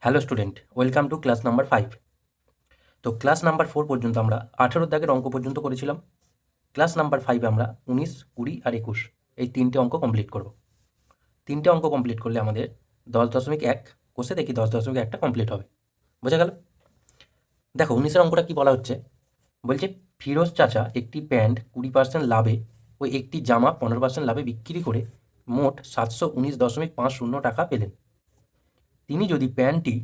Hello student, welcome to class number 5। তো class number 4 পর্যন্ত আমরা 18 দাগের অঙ্ক পর্যন্ত করেছিলাম। ক্লাস নাম্বার 5 আমরা 19, 20 আর 21 এই 3টে অঙ্ক কমপ্লিট করব। 3টে অঙ্ক কমপ্লিট করলে আমাদের 10.1 কোষে দেখি 10.1টা কমপ্লিট হবে। বোঝা গেল? দেখো 19-এর অঙ্কটা কি বলা হচ্ছে, বলছে ফিরোজ চাচা একটি প্যান্ট 20% লাভে ও একটি জামা 15% লাভে বিক্রি করে মোট 719.50 টাকা পেলেন। তিনি যদি প্যান্টটি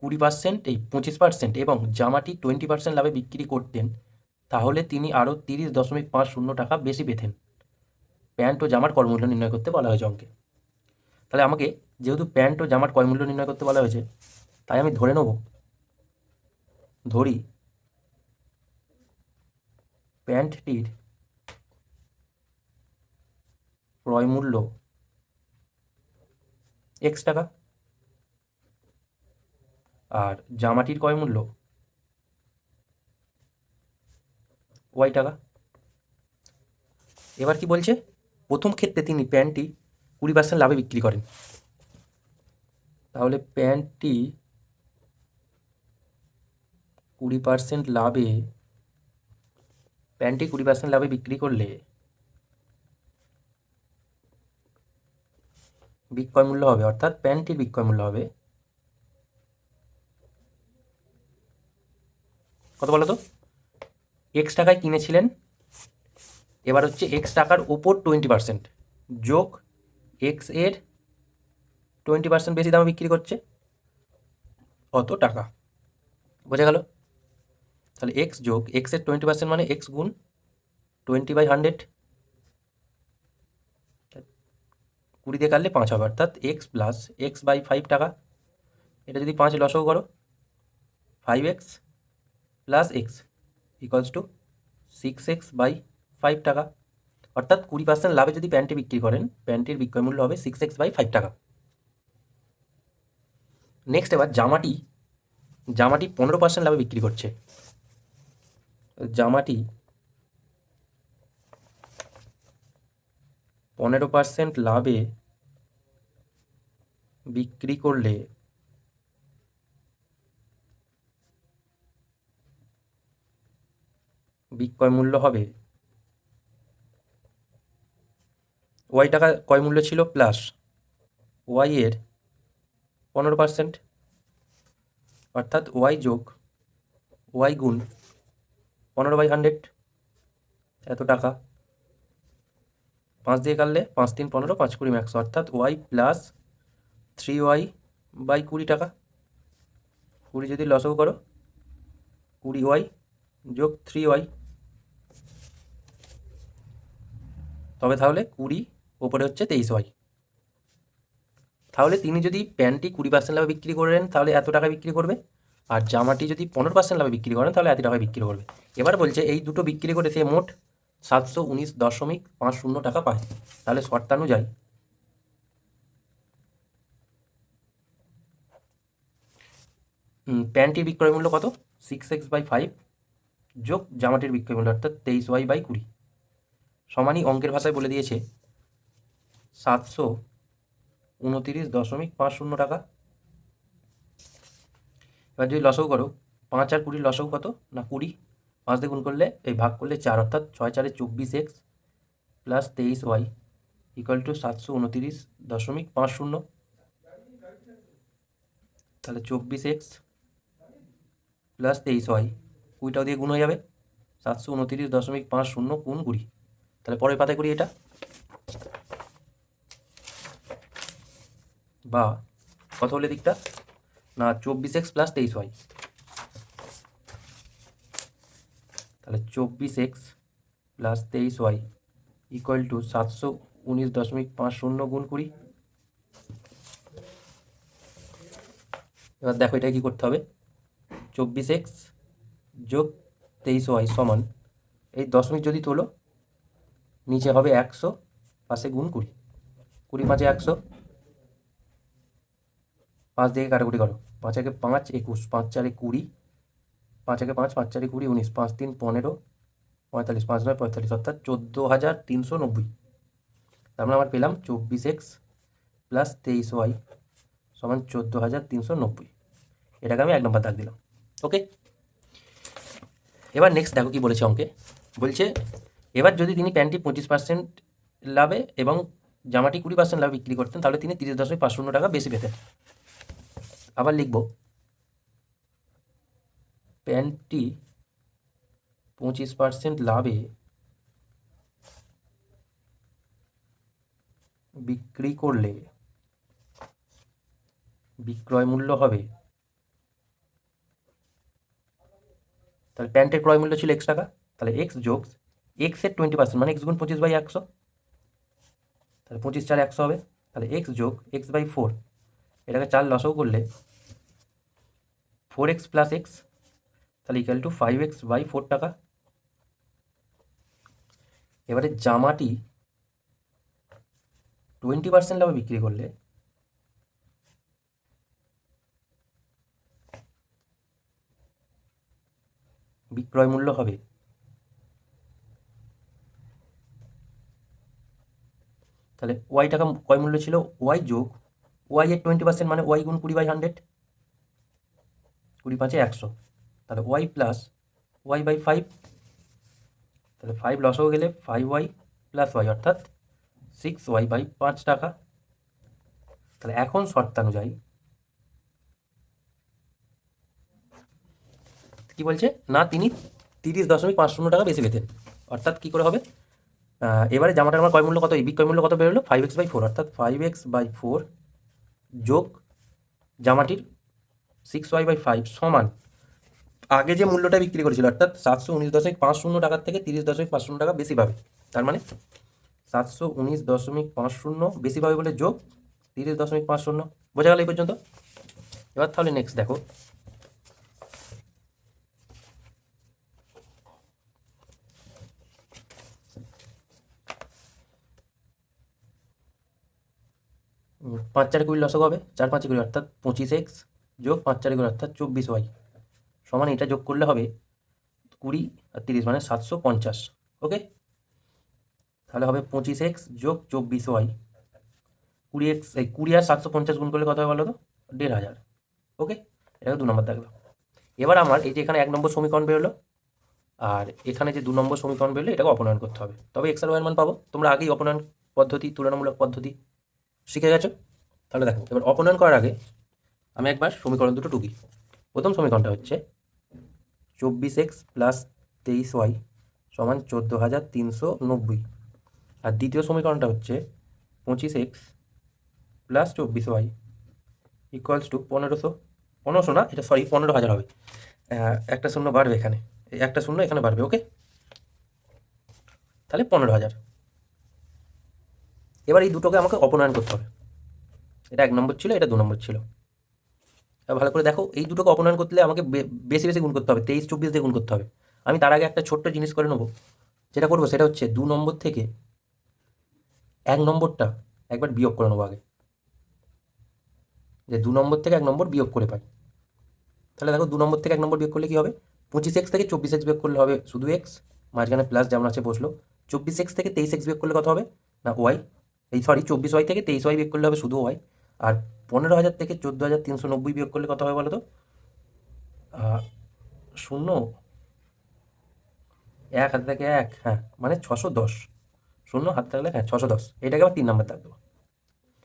20%, 25% এবং জামাটি 20% লাভে বিক্রি করতেন, তাহলে তিনি আরও 30.50 টাকা বেশি পেতেন। প্যান্ট ও জামার ক্রয়মূল্য নির্ণয় করতে বলা হয়েছে অঙ্কে। তাহলে আমাকে যেহেতু প্যান্ট ও জামার ক্রয়মূল্য নির্ণয় করতে বলা হয়েছে, তাই আমি ধরি প্যান্টটির ক্রয়মূল্য X টাকা আর জামাটির ক্রয়মূল্য Y টাকা। এবার কি বলছে, প্রথম ক্ষেত্রে তিনি প্যান্টটি 20% লাভে বিক্রি করেন। তাহলে প্যান্টটি 20% লাভে বিক্রি করলে বিক্রয় মূল্য হবে, অর্থাৎ প্যান্টটির বিক্রয় মূল্য হবে কত বলো তো? X টাকায় কিনেছিলেন, এবার হচ্ছে X টাকার ওপর 20% যোগ X এর 20% বেশি দামে বিক্রি করছে, অত টাকা। বোঝা গেল? তাহলে X যোগ X এর 20% মানে X গুণ 20/100, 20 দিয়ে কাটলে 5 হবে, অর্থাৎ X প্লাস X/5 টাকা। এটা যদি 5 লসও করো, 5X plus X equals to 6X/5 টাকা। অর্থাৎ 20% লাভে যদি প্যান্টটি বিক্রি করেন, প্যান্টের বিক্রয় মূল্য হবে 6X/5 টাকা। নেক্সট এবার জামাটি 15% লাভে বিক্রি করছে। জামাটি 15% লাভে বিক্রি করলে বিক্রয় মূল্য হবে Y টাকা, ক্রয় মূল্য ছিল প্লাস Y এর 15%, অর্থাৎ Y যোগ Y গুণ 15/100 এত টাকা। 5 দিয়ে কাটলে 5 3 15, 5 20 100, অর্থাৎ Y প্লাস 3Y/20 টাকা। 20 যদি লসও করো, 20Y যোগ 3Y, তবে তাহলে 20 ওপরে হচ্ছে 23Y। তাহলে তিনি যদি প্যান্টটি 20% লাভে বিক্রি করেন তাহলে এত টাকা বিক্রি করবে, আর জামাটি যদি 15% লাভে বিক্রি করেন তাহলে এত টাকা বিক্রি করবে। এবার বলছে এই দুটো বিক্রি করে সে মোট 719.50 টাকা পায়। তাহলে শর্তানুযায়ী প্যান্টটির বিক্রয় মূল্য কত? 6X/5 যোগ জামাটির বিক্রয় মূল্য, অর্থাৎ 23Y/20 সমানই অঙ্কের ভাষায় বলে দিয়েছে 729.50 টাকা। এবার যদি লসও করো, 5 আর 20 লসও কত না 20, 5 দিয়ে গুণ করলে এই ভাগ করলে 4, অর্থাৎ 6 4 24X plus 23Y equal to 729.50। তাহলে 24X প্লাস 23Y, 20টাও দিয়ে গুণ হয়ে যাবে, 729.50 গুণ 20। তাহলে পরের পাতায় করি এটা, বা কত হলে দিকটা না 24X প্লাস 23Y। তাহলে 24X plus 23Y equal to 719.50 গুণ 20। এবার দেখো এটা কী করতে হবে, 24X যোগ 23Y সমান, এই দশমিক যদি তোলো নিচে হবে 100, পাশে গুণ 20, 20 5 100, 5 দিয়ে কাটাকুটি করো, 5 একে 5 21, 5 4 20, 5 একে 5, 5 4 20 19, 5 3 15, 45, 5 9 45, অর্থাৎ 14,390। তার মানে আমার পেলাম 24X প্লাস 23Y সমান 14,390। এটাকে আমি 1 নম্বর দাগ দিলাম। ওকে, এবার নেক্সট দেখো কি বলেছে অঙ্কে। বলছে এবার যদি তিনি প্যান্টটি 25% লাভে এবং জামাটি 20% লাভে বিক্রি করতেন, তাহলে তিনি 30.50 টাকা বেশি পেতেন। আবার লিখব, প্যান্টটি 25% লাভে বিক্রি করলে বিক্রয় মূল্য হবে, তাহলে প্যান্টের ক্রয় মূল্য ছিল x টাকা, তাহলে x যোগ x এর 20% মানে x গুণ 25/100, তাহলে 25 4 100 হবে, তাহলে x যোগ x/4, এটাকে 4 লসাগু করলে 4x প্লাস x, তাহলে ইকুয়াল টু 5x/4 টাকা। এবারে জামাটি 20% লাভে বিক্রি করলে বিক্রয় মূল্য হবে, তাহলে y টাকা ক্রয় মূল্য ছিল y যোগ y এর 20% মানে y গুণ 20/100, 20 5 100, তাহলে y প্লাস y/5, তাহলে 5 লসাগু গেলে 5y প্লাস y অর্থাৎ 6y/5 টাকা। তাহলে এখন শর্তানুযায়ী কি বলছে না, তিনি 30.50 টাকা বেশি পেতেন, অর্থাৎ কি করে হবে, এবারে জামাটার আমার ক্রয় মূল্য কত, এই বিক্রয় মূল্য কত বেরোলো 5x/4, অর্থাৎ 5x/4 যোগ জামাটির 6y/5 সমান আগে যে মূল্যটা বিক্রি করেছিল, অর্থাৎ 719.50 টাকার থেকে 30.50 টাকা বেশি পাবে। তার মানে 719.50 বেশি পাবে বলে যোগ 30.50। বোঝা গেল এই পর্যন্ত? এবার তাহলে নেক্সট দেখো, পাঁচ চারে 20 লসক হবে, 4 5 20 অর্থাৎ 25x যোগ 5 4 20 অর্থাৎ 24y সমান এটা যোগ করলে হবে 20 আর 30 মানে 750। ওকে, তাহলে হবে 25x যোগ 24y, 20x এই 20 আর 750 গুণ করলে কত হবে বলো তো, 1500। ওকে, এটাকে 2 নম্বর দেখলো। এবার আমার এই যে এখানে 1 নম্বর সমীকরণ বেরোলো আর এখানে যে 2 নম্বর সমীকরণ বেরোলো, এটাকে অপনয়ন করতে হবে, তবে x আর y এর মান পাবো। তোমরা আগেই অপনয়ন পদ্ধতি, তুলনামূলক পদ্ধতি শিখে গেছো। তাহলে দেখো, এবার অপনয়ন করার আগে আমি একবার সমীকরণ দুটো টুকি। প্রথম সমীকরণটা হচ্ছে 24x প্লাস 23y সমান 14,390, আর দ্বিতীয় সমীকরণটা হচ্ছে 25x plus 24y equals to 1500 না, এটা সরি 15,000 হবে, একটা শূন্য বাড়বে এখানে, একটা শূন্য এখানে বাড়বে। ওকে, তাহলে 15,000। এবার এই দুটোকে আমাকে অপনয়ন করতে হবে, এটা 1 নম্বর ছিল, এটা 2 নম্বর ছিল। ভালো করে দেখো, এই দুটোকে অপনয়ন করতে আমাকে বেশি বেশি গুণ করতে হবে, 23 24 দিয়ে গুণ করতে হবে। আমি তার আগে একটা ছোট্ট জিনিস করে নেবো, যেটা করবো সেটা হচ্ছে 2 নম্বর থেকে 1 নম্বরটা একবার বিয়োগ করে নেবো আগে, যে 2 নম্বর থেকে 1 নম্বর বিয়োগ করে পাই। তাহলে দেখো 2 নম্বর থেকে 1 নম্বর বিয়োগ করলে কী হবে, 25x থেকে 24x বিয়োগ করলে হবে শুধু x, মাঝখানে প্লাস যেমন আছে বসলো। 24x থেকে 23x বিয়োগ করলে কত হবে না y, এই সরি 24y থেকে 23y বিয়োগ করলে হবে শুধু y, আর 15,000 থেকে 14,390 বিয়োগ করলে কত হবে বলো তো, শূন্য 1 হাতে থেকে 1, হ্যাঁ মানে 610, শূন্য হাতে থাকলে হ্যাঁ 610, এটাকে আবার 3 নম্বর দাগ দেবো।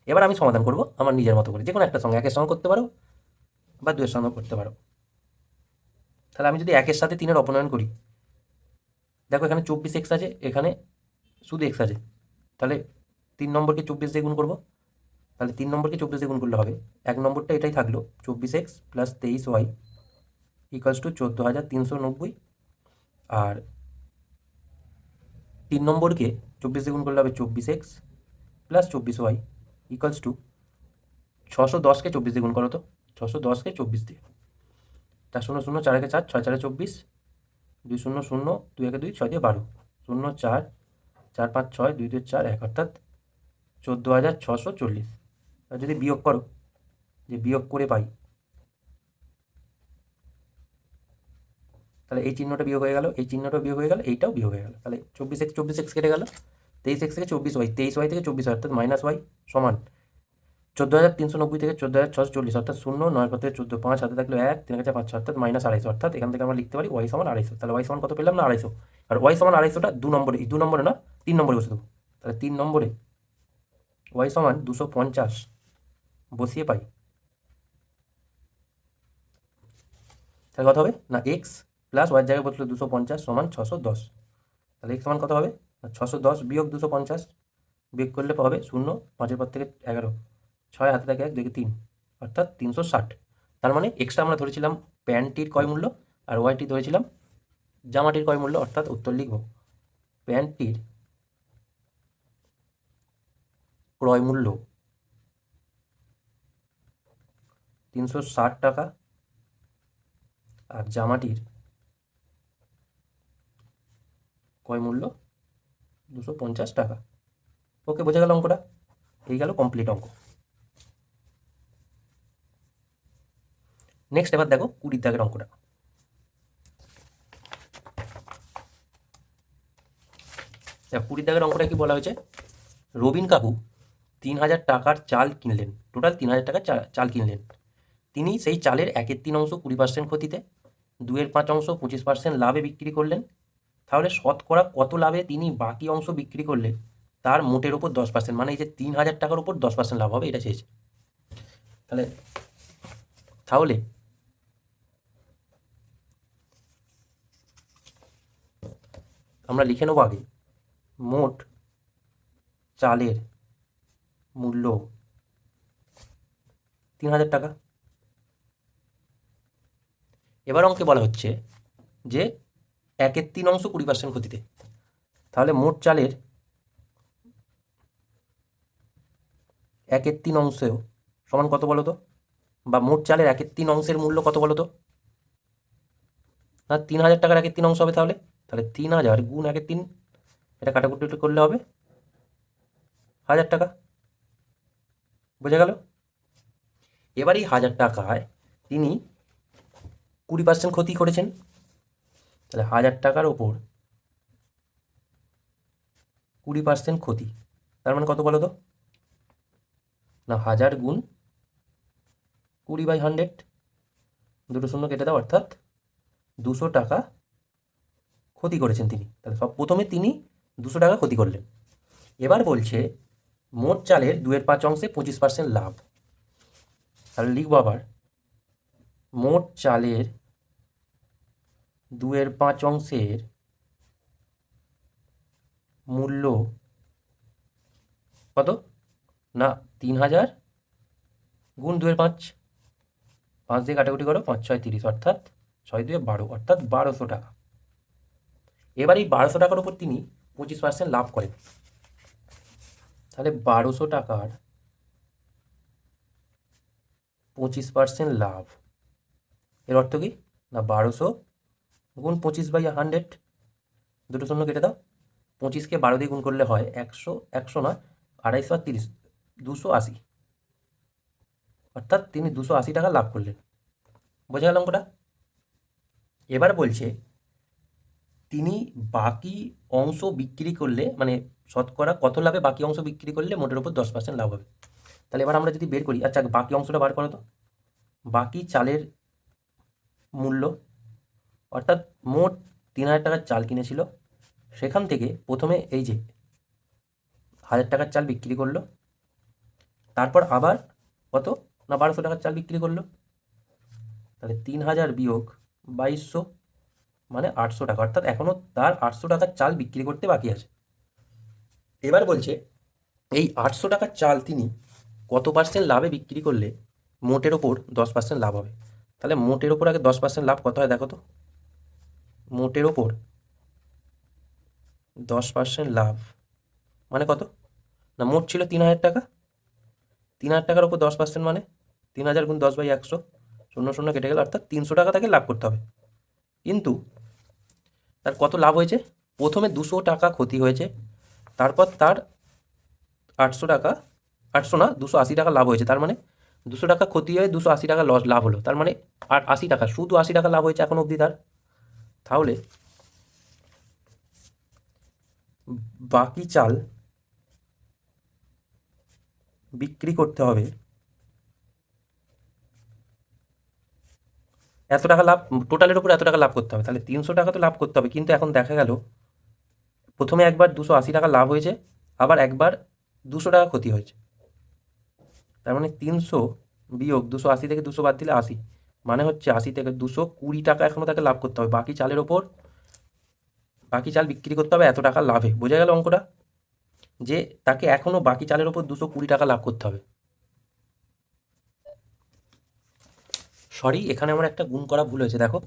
এবার আমি সমাধান করব আমার নিজের মতো করে, যে কোনো একটা সঙ্গে, একের সঙ্গে করতে পারো বা 2 এর সঙ্গে করতে পারো। তাহলে আমি যদি 1 এর সাথে 3 এর অপনয়ন করি, দেখো এখানে 24x আছে, এখানে শুধু x আছে, তাহলে 3 নম্বরকে 24 দিয়ে গুণ করবো, তাহলে 3 নম্বরকে 24 দিয়ে গুণ করলে হবে 1 নম্বরটা এটাই থাকলো 24x plus 23y equals to 14,390, আর 3 নম্বরকে 24 দিয়ে গুণ করলে হবে 24x plus 24y equals to 610কে 24 দিয়ে গুণ করো তো, 610কে 24 দিয়ে, 4 0 0 4 1 4, 6 4 24, 2 0 0 2 1 2, 6 দিয়ে 12, 0 4 4 5 6 2 2 4 1 অর্থাৎ 14,640। আর যদি বিয়োগ করো, যে বিয়োগ করে পাই, তাহলে এই চিহ্নটা বিয়োগ হয়ে গেল, এই চিহ্নটা বিয়োগ হয়ে গেল, এইটাও বিয়োগ হয়ে গেল, তাহলে 24x কেটে গেল, 23x থেকে 24y, 23y থেকে 24 অর্থাৎ -y সমান 14,390 থেকে 14,640, অর্থাৎ 0, 9 থেকে 14, 5 হাতে থাকলো 1, 3 কাছে 5, অর্থাৎ -250, অর্থাৎ এখান থেকে আমরা লিখতে পারি y সমান 250। তাহলে y সমান কত পেলাম না 250, আর y সমান 250টা 2 নম্বরে, 2 নম্বরে না 3 নম্বরে বসে দেবো। তাহলে 3 নম্বরে y সমান 250 বসিয়ে পাই, তাহলে কত হবে না x প্লাস y এর জায়গায় বসলো 250 সমান 610। তাহলে x সমান কত হবে না 610 বিয়োগ 250, বিয়োগ করলে হবে 0, 5-এর পর থেকে 11, 6 হাতে থাকে 1, 2 3, অর্থাৎ 360। তার মানে এক্সটা আমরা ধরেছিলাম প্যান্টটির ক্রয় মূল্য, আর ওয়াইটি ধরেছিলাম জামাটির ক্রয় মূল্য, অর্থাৎ উত্তর লিখব প্যান্টটির ক্রয় মূল্য 360 টাকা আর জামাটির ক্রয় মূল্য 250 টাকা। ওকে, বোঝা গেল অঙ্কটা? এই গেল কমপ্লিট অঙ্ক। নেক্সট এবার দেখো 20 দাগের অঙ্কটা। 20 দাগের অঙ্কটা কি বলা হয়েছে, রবিন কাকু 3,000 টাকার চাল কিনলেন, টোটাল 3,000 টাকার চাল কিনলেন। তিনি সেই চালের 1/3 অংশ 20% ক্ষতিতে, 2/5 অংশ 25% লাভে বিক্রি করলেন। তাহলে শতকরা কত লাভে তিনি বাকি অংশ বিক্রি করলে তার মোটের ওপর 10%, মানে এই যে 3,000 টাকার ওপর 10% লাভ হবে, এটা চেয়েছে। তাহলে তাহলে আমরা লিখে নেবো আগে মোট চালের মূল্য 3,000 টাকা। এবার অঙ্কে বলা হচ্ছে যে 1/3 অংশ 20% ক্ষতিতে, তাহলে মোট চালের 1/3 অংশ সমান কত বলো তো, বা মোট চালের 1/3 অংশের মূল্য কত বলো তো, না 3,000 টাকার 1/3 অংশ হবে। তাহলে তাহলে 3,000 গুণ 1/3, এটা কাটাকুটি করলে হবে 1,000 টাকা। বোঝা গেল? এবার এই 1,000 টাকায় তিনি 20% ক্ষতি করেছেন, তাহলে 1,000 টাকার ওপর 20% ক্ষতি, তার মানে কত বলো তো, না 1,000 গুণ 20/100, দুটো শূন্য কেটে দাও, অর্থাৎ 200 টাকা ক্ষতি করেছেন তিনি। তাহলে সব প্রথমে তিনি 200 টাকা ক্ষতি করলেন। এবার বলছে মোট চালের 2/5 অংশে 25% লাভ। তাহলে লিখবো আবার মোট চালের 2/5 অংশের মূল্য কত, না 3,000 গুণ 2/5, 5 দিয়ে কাটাকুটি করো, 5 6 30, অর্থাৎ 6 2 12, অর্থাৎ 1,200 টাকা। এবার এই 1,200 টাকার উপর তিনি 25% লাভ করেন, তাহলে 1,200 টাকার 25% লাভ, এর অর্থ কি না 1,200 গুণ 25/100, দুটো শূন্য কেটে দাও, 25কে 12 দিয়ে গুণ করলে হয় 100, 100 না 250 আর 30, 280, অর্থাৎ তিনি 280 টাকা লাভ করলেন। বোঝা গেল অঙ্কটা? এবার বলছে তিনি বাকি অংশ বিক্রি করলে, মানে শতকরা কত লাভে বাকি অংশ বিক্রি করলে মোটের উপর 10% লাভ হবে। তাহলে এবার আমরা যদি বের করি, আচ্ছা বাকি অংশটা বার করো তো, বাকি চালের মূল্য, অর্থাৎ মোট 3,000 টাকার চাল কিনেছিল, সেখান থেকে প্রথমে এই যে 1,000 টাকার চাল বিক্রি করলো, তারপর আবার কত না 1,200 টাকার চাল বিক্রি করলো, তাহলে 3,000 বিয়োগ 2,200 মানে 800 টাকা, অর্থাৎ এখনও তার 800 টাকার চাল বিক্রি করতে বাকি আছে। এবার বলছে এই 800 টাকার চাল তিনি কত পার্সেন্ট লাভে বিক্রি করলে মোটের ওপর 10% লাভ হবে। তাহলে মোটের ওপর আগে 10% লাভ কত হয় দেখো তো, মোটের ওপর 10% লাভ মানে কত, না মোট ছিল 3,000 টাকা, 3,000 টাকার ওপর 10% মানে 3,000 গুণ 10/100, শূন্য শূন্য কেটে গেল, অর্থাৎ 300 টাকা তাকে লাভ করতে হবে। কিন্তু তার কত লাভ হয়েছে, প্রথমে 200 টাকা ক্ষতি হয়েছে, তারপর তার 800 টাকা, 800 না 280 টাকা লাভ হয়েছে। তার মানে 200 টাকা ক্ষতি হয়ে 280 টাকা লাভ হলো, তার মানে 80 টাকা, শুধু 80 টাকা লাভ হয়েছে এখন অবধি তার। তাহলে বাকি চাল বিক্রি করতে হবে এত টাকা লাভ, টোটালের উপর এত টাকা লাভ করতে হবে, তাহলে 300 টাকা তো লাভ করতে হবে। কিন্তু এখন দেখা গেল প্রথমে একবার 280 টাকা লাভ হয়েছে, আবার একবার 200 টাকা ক্ষতি হয়েছে। তার মানে 300 বিয়োগ 280 থেকে 200 বাদ দিলে 80, মানে হচ্ছে 80 থেকে 220 টাকা এখনও তাকে লাভ করতে হবে বাকি চালের ওপর। বাকি চাল বিক্রি করতে হবে এত টাকা লাভে। বোঝা গেল অঙ্কটা, যে তাকে এখনও বাকি চালের ওপর 220 টাকা লাভ করতে হবে। সরি, এখানে আমার একটা গুণ করা ভুল হয়েছে। দেখো,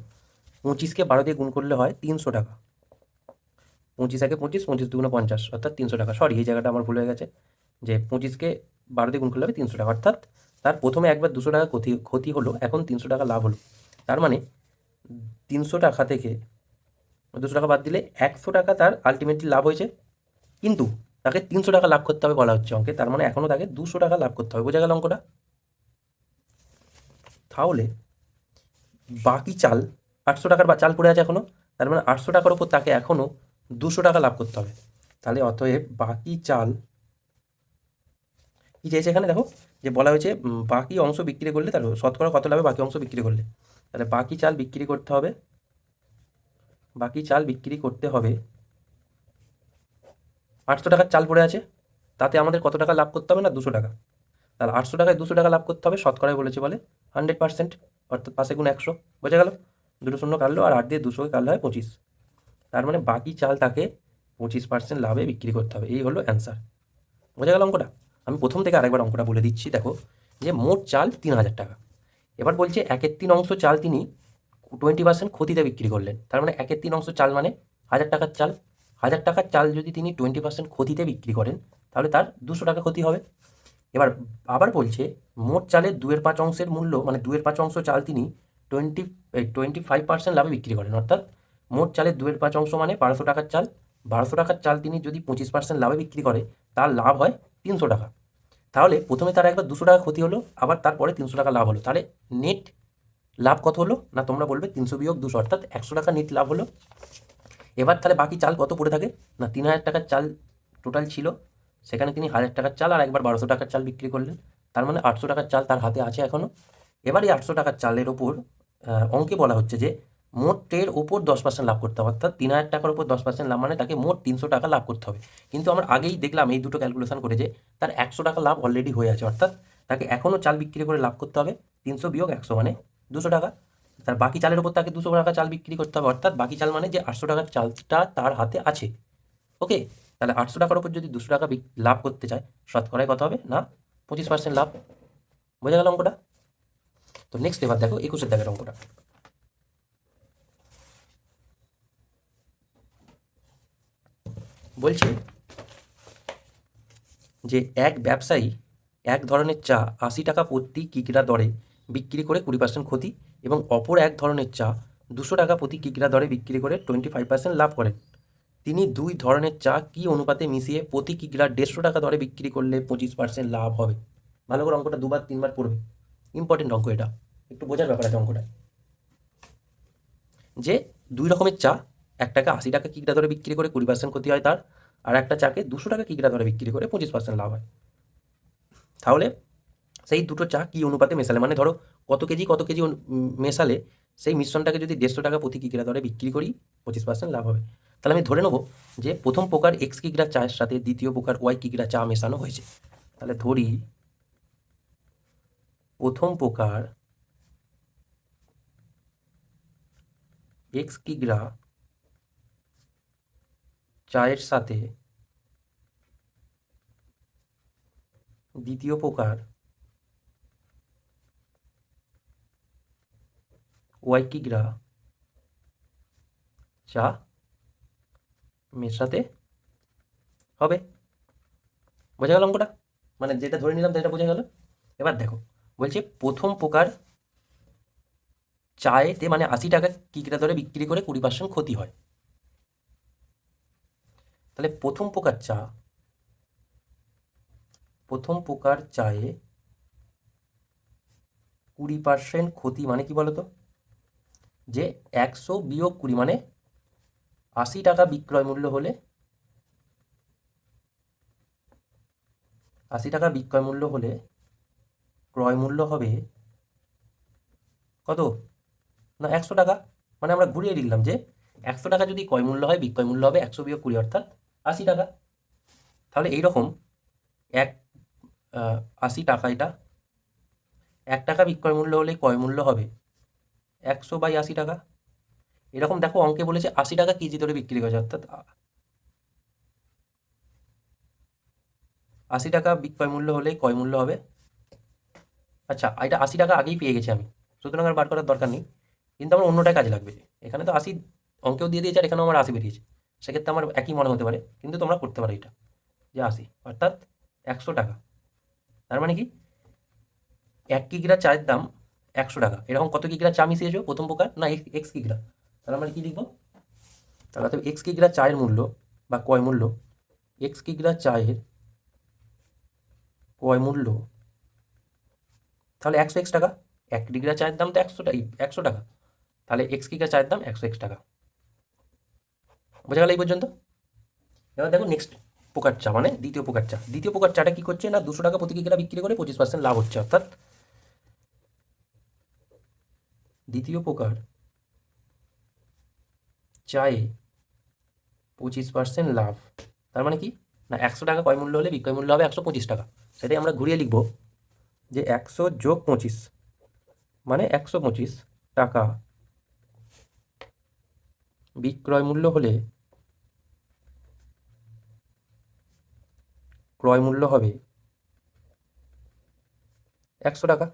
25কে 12 দিয়ে গুণ করলে হয় 300 টাকা। 25 একে 25, 25 দুগুণে 50, অর্থাৎ 300 টাকা। সরি, এই জায়গাটা আমার ভুল হয়ে গেছে, যে 25কে 12 দিয়ে গুণ করলে হবে 300 টাকা, অর্থাৎ তার প্রথমে একবার 200 টাকা ক্ষতি হলো, এখন 300 টাকা লাভ হলো। তার মানে 300 টাকা থেকে 200 টাকা বাদ দিলে 100 টাকা তার আলটিমেটলি লাভ হয়েছে, কিন্তু তাকে 300 টাকা লাভ করতে হবে বলা হচ্ছে অঙ্কে। তার মানে এখনও তাকে 200 টাকা লাভ করতে হবে। বোঝা গেল অঙ্কটা? তাহলে বাকি চাল 800 টাকার চাল পড়ে আছে এখনও, তার মানে 800 টাকার ওপর তাকে এখনও 200 টাকা লাভ করতে হবে। তাহলে অতএব বাকি চাল কী চেয়েছে এখানে, দেখো যে বলা হয়েছে বাকি অংশ বিক্রি করলে তার শতকরা কত লাভে বাকি অংশ বিক্রি করলে। তাহলে বাকি চাল বিক্রি করতে হবে, বাকি চাল বিক্রি করতে হবে 800 টাকার চাল পড়ে আছে, তাতে আমাদের কত টাকা লাভ করতে হবে না 200 টাকা। তাহলে 800 টাকায় 200 টাকা লাভ করতে হবে, শতকরায় বলেছে বলে 100%, অর্থাৎ 5 গুণ 100। বোঝা গেল? দুটো শূন্য কাটলো, আর 8 দিয়ে 200 কাটলে হয় 25। তার মানে বাকি চাল তাকে 25% লাভে বিক্রি করতে হবে। এই হলো অ্যান্সার। বোঝা গেল অঙ্কটা? আমি প্রথম থেকে আরেকবার অঙ্কটা বলে দিচ্ছি। দেখো, যে মোট চাল 3000 টাকা, এবার বলছে 1/3 চাল তিনি 20% ক্ষতিতে বিক্রি করলেন। তার মানে 1/3 চাল মানে 1000 টাকার চাল। 1000 টাকার চাল যদি তিনি 20% ক্ষতিতে বিক্রি করেন, তাহলে তার 200 টাকা ক্ষতি হবে। এবার আবার বলছে মোট চালের 2/5 মূল্য, মানে 2/5 চাল তিনি 25% লাভে বিক্রি করেন, অর্থাৎ মোট চালের 2/5 মানে 1200 টাকার চাল। 1200 টাকার চাল তিনি যদি 25% লাভে বিক্রি করে, তার লাভ হয় 300 টাকা। তাহলে প্রথমে তার একবার 200 টাকা ক্ষতি হলো, আবার তারপরে 300 টাকা লাভ হলো। তাহলে নেট লাভ কত হলো না, তোমরা বলবে 300 বিয়োগ 200, অর্থাৎ 100 টাকা নেট লাভ হলো। এবার তাহলে বাকি চাল কত পড়ে থাকে না, 3000 টাকার চাল টোটাল ছিল, সেখানে তিনি 1000 টাকার চাল আর একবার 1200 টাকার চাল বিক্রি করলেন। তার মানে 800 টাকার চাল তার হাতে আছে এখনও। এবার এই 800 টাকার চালের ওপর অঙ্কে বলা হচ্ছে যে মোটের ওপর 10% লাভ করতে হবে, অর্থাৎ 3000 টাকার ওপর 10% লাভ মানে তাকে মোট 300 টাকা লাভ করতে হবে। কিন্তু আমরা আগেই দেখলাম এই দুটো ক্যালকুলেশন করে যে তার 100 টাকা লাভ অলরেডি হয়ে আছে, অর্থাৎ তাকে এখনও চাল বিক্রি করে লাভ করতে হবে 300 বিয়োগ 100 মানে 200 টাকা। তার বাকি চালের ওপর তাকে 200 টাকা চাল বিক্রি করতে হবে, অর্থাৎ বাকি চাল মানে যে 800 টাকার চালটা তার হাতে আছে। ওকে, তাহলে 800 টাকার ওপর যদি 200 টাকা লাভ করতে চায়, শতকরায় কত হবে না 25% লাভ। বোঝা গেল অঙ্কটা? তো নেক্সট এবার দেখো 21 দাগের অঙ্কটা। বলছে যে এক ব্যবসায়ী এক ধরনের চা 80 টাকা প্রতি কিগ্রা দরে বিক্রি করে 20% ক্ষতি, এবং অপর এক ধরনের চা 200 টাকা প্রতি কিগ্রা দরে বিক্রি করে 25% লাভ করেন। তিনি দুই ধরনের চা কি অনুপাতে মিশিয়ে প্রতি কিগ্রা 150 টাকা দরে বিক্রি করলে 25% লাভ হবে। ভালো করে অঙ্কটা 2-3 বার পড়বে, ইম্পর্টেন্ট অঙ্ক এটা, একটু বোঝার ব্যাপার আছে অঙ্কটা। যে দুই রকমের চা, একটাকে 80 টাকা কিগ্রা দরে বিক্রি করে 20% ক্ষতি হয় তার, আর একটা চাকে 200 টাকা কিগ্রা দরে বিক্রি করে 25% লাভ হয়। তাহলে সেই দুটো চা কি অনুপাতে মেশালে, মানে ধরো কত কেজি মেশালে সেই মিশ্রণটাকে যদি 150 টাকা প্রতি কিগ্রা দরে বিক্রি করি 25% লাভ হবে। তাহলে আমি ধরে নেব যে প্রথম প্রকার এক্স কিগ্রা চায়ের সাথে দ্বিতীয় প্রকার ওয়াই কিগ্রা চা মেশানো হয়েছে। তাহলে ধরি প্রথম প্রকার এক্স কিগ্রা চায়ের সাথে দ্বিতীয় প্রকার ওয়াই কিগ্রা চা মেশাতে হবে। বোঝা গেল অঙ্কটা? মানে যেটা ধরে নিলাম সেটা বোঝা গেল। এবার দেখো, বলছে প্রথম প্রকার চায়েতে মানে 80 টাকা কিগ্রা দরে বিক্রি করে 20% ক্ষতি হয়। তাহলে প্রথম প্রকার চায়ে 20% ক্ষতি মানে কি বলতো, যে 100 বিয়োগ 20 মানে 80 টাকা বিক্রয় মূল্য হলে 80 টাকা বিক্রয় মূল্য হলে ক্রয় মূল্য হবে কত না 100 টাকা, মানে আমরা ঘুরিয়ে লিখলাম যে 100 টাকা যদি ক্রয় মূল্য হয়, বিক্রয় মূল্য হবে 100 বিয়োগ 20 অর্থাৎ 80 টাকা। তাহলে এইরকম এক 80 টাকা, এটা 1 টাকা বিক্রয় মূল্য হলে ক্রয় মূল্য হবে 100/80 টাকা। এরকম দেখো অঙ্কে বলেছে 80 টাকা কেজি ধরে বিক্রি করেছে, অর্থাৎ 80 টাকা বিক্রয় মূল্য হলে ক্রয় মূল্য হবে, আচ্ছা এটা 80 টাকা আগেই পেয়ে গেছি আমি, সুতরাং আর বার করার দরকার নেই। কিন্তু আমার অন্যটায় কাজে লাগবে, এখানে তো 80 অঙ্কেও দিয়ে দিয়েছে আর এখানেও আমার 80 বেরিয়েছে, সেক্ষেত্রে আমার একই মনে হতে পারে, কিন্তু তোমরা করতে পারো এটা যে 80 অর্থাৎ 100 টাকা। তার মানে কি 1 কিগ্রা চায়ের দাম 100 টাকা। এরকম কত কিগ্রা চা মিশিয়েছো প্রথম প্রকার, না এক্স কিগ্রা, তাহলে আমরা কি লিখবো, তাহলে তো এক্স কিগ্রা চায়ের মূল্য বা ক্রয় মূল্য, এক্স কিগ্রা চায়ের ক্রয় মূল্য, তাহলে 100 টাকা। 1 কিগ্রা চায়ের দাম তো 100 টাকা, তাহলে এক্স কিগ্রা চায়ের দাম 100 টাকা। বোঝা গেল এই পর্যন্ত? এবার দেখো নেক্সট প্রকার চা, মানে দ্বিতীয় প্রকার চা। দ্বিতীয় প্রকার চাটা কি করছে না, 200 টাকা প্রতি কিগ্রা বিক্রি করে 25% লাভ হচ্ছে, অর্থাৎ দ্বিতীয় প্রকার চায়ে 25% লাভ। তার মানে কি না 100 টাকা ক্রয় মূল্য হলে বিক্রয় মূল্য হবে 125 টাকা। সেটাই আমরা ঘুরিয়ে লিখব যে 100 যোগ 25 মানে 125 টাকা বিক্রয় মূল্য হলে ক্রয় মূল্য হবে 100 টাকা।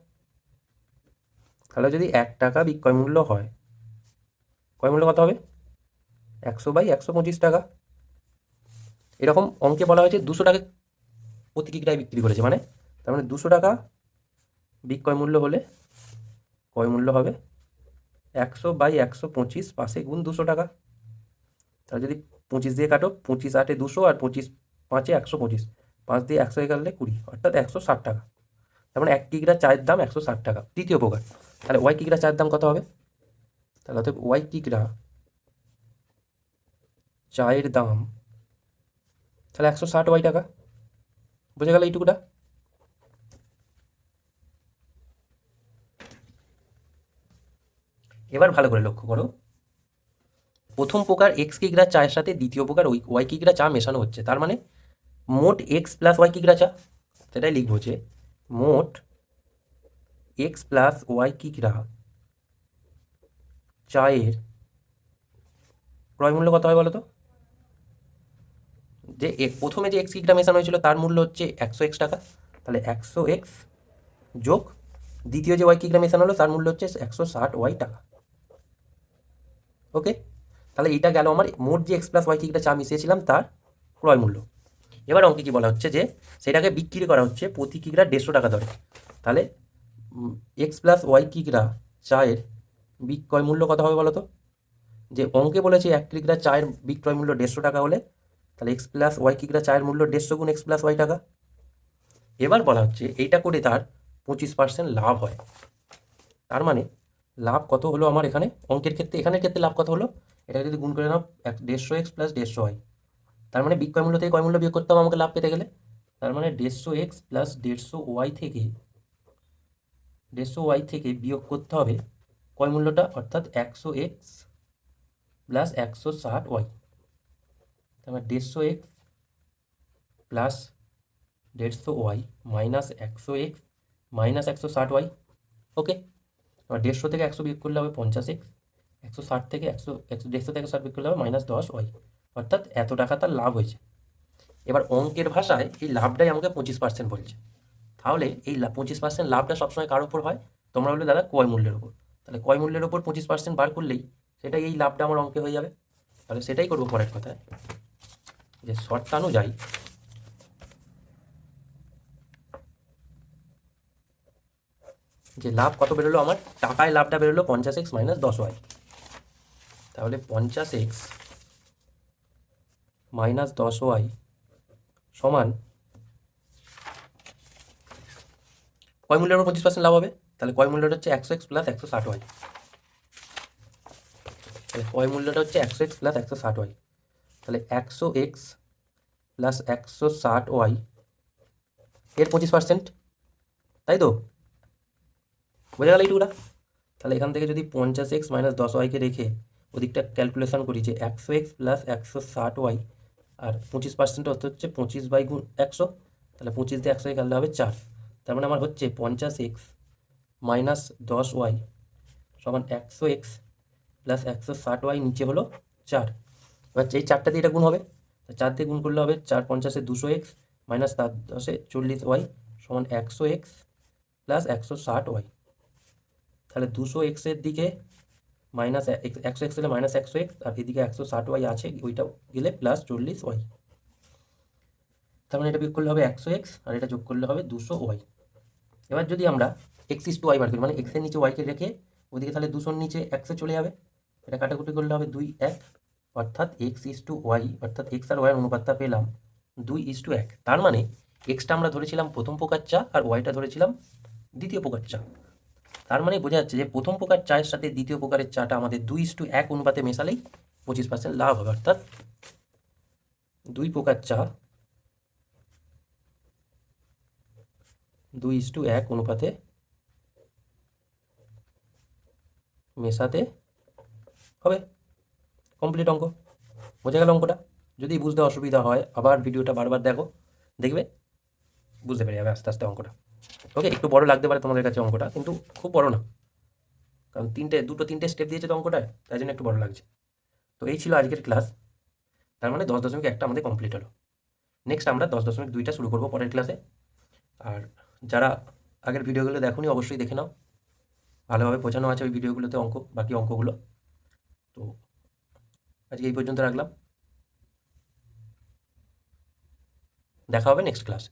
তাহলে যদি 1 টাকা বিক্রয় মূল্য হয়, ক্রয় মূল্য কত হবে 100/125 টাকা। এরকম অঙ্কে বলা হয়েছে 200 টাকা প্রতি কিগ্রায় বিক্রি করেছে, মানে তার মানে 200 টাকা বিক্রয় মূল্য হলে ক্রয় মূল্য হবে 100/125 পাশে গুণ 200 টাকা। তাহলে যদি 25 দিয়ে কাটো, 25×8 200 আর 25×5 125, 5 দিয়ে 100 কাটলে 20 অর্থাৎ 160 টাকা। তার মানে 1 কিগ্রা চায়ের দাম 160 টাকা, তৃতীয় প্রকার। তাহলে ওয়াই কিগ্রা চায়ের দাম কত হবে, তাহলে অতএব ওয়াই কিগ্রা চায়ের দাম তাহলে 160 টাকা। বোঝা গেল এইটুকুটা? এবার ভালো করে লক্ষ্য করো, প্রথম প্রকার এক্স কিগ্রা চায়ের সাথে দ্বিতীয় প্রকার ওয়াই কিগ্রা চা মেশানো হচ্ছে, তার মানে মোট এক্স প্লাস ওয়াই কিগ্রা চা, সেটাই লিখবো যে মোট এক্স প্লাস ওয়াই কিগ্রা চায়ের ক্রয় মূল্য কত হয় বলো তো? যে প্রথমে যে এক্স কিগ্রা মেশানো হয়েছিল তার মূল্য হচ্ছে 100x টাকা, তাহলে 100x যোগ দ্বিতীয় যে ওয়াই কিগ্রা মেশানো হলো তার মূল্য হচ্ছে 160y টাকা। ওকে, তাহলে এটা গেল আমার মোট যে এক্স প্লাস ওয়াই কিগ্রা চা মিশিয়েছিলাম তার ক্রয় মূল্য। এবার অঙ্কে কি বলা হচ্ছে যে সেটাকে বিক্রি করা হচ্ছে প্রতি কিগ্রা 150 টাকা দরে। তাহলে এক্স প্লাস ওয়াই কিগ্রা চায়ের বিক্রয় মূল্য কত হবে বলো তো? যে অঙ্কে বলেছে 1 কিগ্রা চায়ের বিক্রয় মূল্য 150 টাকা হলে, তাহলে এক্স প্লাস ওয়াই কিগ্রা চায়ের মূল্য 150 গুণ এক্স প্লাস ওয়াই টাকা। এবার বলা হচ্ছে এইটা করে তার 25% লাভ হয়। তার মানে লাভ কত হলো আমার এখানে অঙ্কের ক্ষেত্রে, এখানের ক্ষেত্রে লাভ কত হলো, এটা যদি গুণ করে নাও 150x প্লাস 150y, তার মানে বিক্রয় মূল্য থেকে ক্রয় মূল্য বিয়োগ করতে হবে আমাকে লাভ পেতে গেলে। তার মানে 150x প্লাস 150y থেকে বিয়োগ করতে হবে ক্রয় মূল্যটা, অর্থাৎ 100x প্লাস 160y। তার মানে 150x plus 150y minus 100x minus 160y। ওকে, এবার 150 থেকে 100 বিয়োগ করলে হবে 50x, 160 থেকে 150 থেকে 60 বিয়োগ করলে হবে -10y, অর্থাৎ এত টাকা তার লাভ হয়েছে। এবার অঙ্কের ভাষায় এই লাভটাই আমাকে 25% বলছে। তাহলে এই 25% লাভটা সবসময় কার উপর হয়, তোমরা বললে দাদা ক্রয় মূল্যের উপর। তাহলে ক্রয় মূল্যের উপর 25% বার করলেই সেটাই এই লাভটা আমার অঙ্কে হয়ে যাবে। তাহলে সেটাই করবো পরের কথায়, যে শর্তানুযায়ী যে লাভ কত বেরোলো আমার, টাকায় লাভটা বেরোলো 50x মাইনাস 10y। তাহলে 50x মাইনাস 10y সমান ক্রয় মূল্যের উপর 25% লাভ হবে। তাহলে ক্রয় মূল্যটা হচ্ছে 100x প্লাস 160y। তাহলে ক্রয় মূল্যটা হচ্ছে 100x প্লাস 160y। তাহলে 100x প্লাস 160y এর 25%, তাই তো? বোঝা গেল এইটুকুটা? তাহলে এখান থেকে যদি 50x মাইনাস 10y-কে রেখে ওদিকটা ক্যালকুলেশন করি যে 100x প্লাস 160y আর 25% অর্থ হচ্ছে 25/100, তাহলে 25 দিয়ে 100 কাটলে হবে 4। তার মানে আমার হচ্ছে 50x মাইনাস 10y সমান 100x প্লাস 160y, নিচে হলো 4। এবার এই 4টা দিয়ে এটা গুণ হবে, 4 দিয়ে গুণ করলে হবে 4 50-এ 200x মাইনাস 7 10-এ 40y সমান 100x প্লাস 160y। তাহলে 200x এর দিকে মাইনাস 100x হলে মাইনাস 100x, আর এদিকে 160y আছে, ওইটা গেলে প্লাস 40y। তার মানে এটা বিয়োগ করলে হবে 100x আর এটা যোগ করলে হবে 200y। এবার যদি আমরা x/y বার করি, মানে x এর নিচে y-কে রেখে ওইদিকে, তাহলে 200-র নিচে 100 চলে যাবে, এটা কাটাকুটি করলে হবে 2-1, অর্থাৎ x/y, অর্থাৎ x আর y-এর অনুপাতটা পেলাম 2:1। তার মানে এক্সটা আমরা ধরেছিলাম প্রথম প্রকার চা আর ওয়াইটা ধরেছিলাম দ্বিতীয় প্রকার চা। তার মানে বোঝা যাচ্ছে যে প্রথম প্রকার চায়ের সাথে দ্বিতীয় প্রকারের চাটা আমাদের 2:1 অনুপাতে মেশালেই 25% লাভ হবে, অর্থাৎ 2 প্রকার চা 2:1 অনুপাতে মেশাতে হবে। কমপ্লিট অঙ্ক। বোঝা গেল অঙ্কটা? যদি বুঝতে অসুবিধা হয় আবার ভিডিওটা বারবার দেখো, দেখবে বুঝতে পেরে যাবে আস্তে আস্তে অঙ্কটা। ওকে, একটু বড় লাগতে পারে তোমাদের কাছে অঙ্কটা, কিন্তু খুব বড় না, কারণ দুটো তিনটে স্টেপ দিয়েছে তো অঙ্কটায়, তাই জন্য একটু বড় লাগছে। তো এই ছিল আজকের ক্লাস। তার মানে 10.1টা আমাদের কমপ্লিট হলো। নেক্সট আমরা 10.2টা শুরু করবো পরের ক্লাসে। আর যারা আগের ভিডিওগুলো দেখোনি অবশ্যই দেখে নাও, ভালোভাবে বোঝানো আছে ওই ভিডিওগুলোতে বাকি অঙ্কগুলো। তো আজকে এই পর্যন্ত রাখলাম, দেখা হবে নেক্সট ক্লাস।